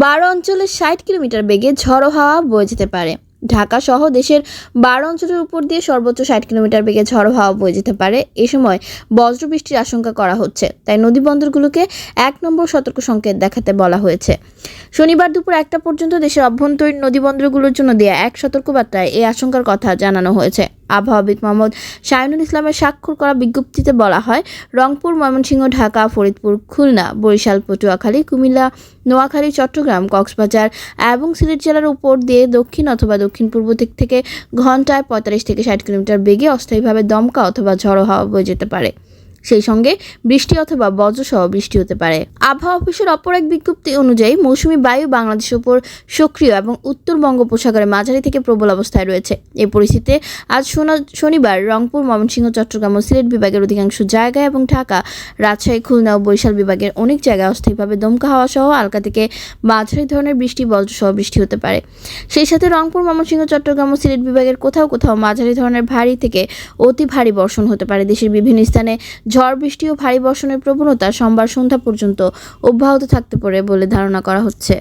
12 অঞ্চলে 60 কিলোমিটার বেগে ঝড়ো হাওয়া বয়ে যেতে পারে। ঢাকা সহ দেশের 12 অঞ্চলের উপর দিয়ে সর্বোচ্চ 60 কিলোমিটার বেগে ঝড়ো হাওয়া বয়ে যেতে পারে। এ সময় বজ্রবৃষ্টির আশঙ্কা করা হচ্ছে, তাই নদী বন্দরগুলোকে 1 নম্বর সতর্ক সংকেত দেখাতে বলা হয়েছে। শনিবার দুপুর 1টা পর্যন্ত দেশের অভ্যন্তরীণ নদী বন্দরগুলোর জন্য দেয়া এক সতর্কবার্তায় এই আশঙ্কার কথা জানানো হয়েছে। আবহাওয়াবিদ মোহাম্মদ শাহিনুল ইসলামের স্বাক্ষর করা বিজ্ঞপ্তিতে বলা হয়, রংপুর, ময়মনসিংহ, ঢাকা, ফরিদপুর, খুলনা, বরিশাল, পটুয়াখালী, কুমিল্লা, নোয়াখালী, চট্টগ্রাম, কক্সবাজার এবং সিলেট জেলার উপর দিয়ে দক্ষিণ অথবা দক্ষিণ-পূর্ব দিক থেকে ঘন্টায় 45 থেকে 60 কিলোমিটার বেগে অস্থায়ীভাবে দমকা অথবা ঝড়ো হাওয়া বয়ে যেতে পারে। সেই সঙ্গে বৃষ্টি অথবা বজ্রসহ বৃষ্টি হতে পারে। আবহাওয়া অফিসের অপর এক বিজ্ঞপ্তি অনুযায়ী মৌসুমী বায়ু বাংলাদেশের উপর সক্রিয় এবং উত্তর বঙ্গোপসাগরে মাঝারি থেকে প্রবল অবস্থায় রয়েছে। এই পরিস্থিতিতে আজ শনিবার রংপুর, ময়মনসিংহ, চট্টগ্রাম ও সিলেট বিভাগের অধিকাংশ জায়গায় এবং ঢাকা, রাজশাহী, খুলনা ও বরিশাল বিভাগের অনেক জায়গায় অস্থায়ীভাবে দমকা হাওয়া সহ হালকা থেকে মাঝারি ধরনের বৃষ্টি, বজ্রসহ বৃষ্টি হতে পারে। সেই সাথে রংপুর, ময়মনসিংহ, চট্টগ্রাম ও সিলেট বিভাগের কোথাও কোথাও মাঝারি ধরনের ভারী থেকে অতি ভারী বর্ষণ হতে পারে। দেশের বিভিন্ন স্থানে ঝড় বৃষ্টি ও ভারী বর্ষণের প্রবণতা সোমবার সন্ধ্যা পর্যন্ত অব্যাহত থাকতে পারে বলে ধারণা করা হচ্ছে।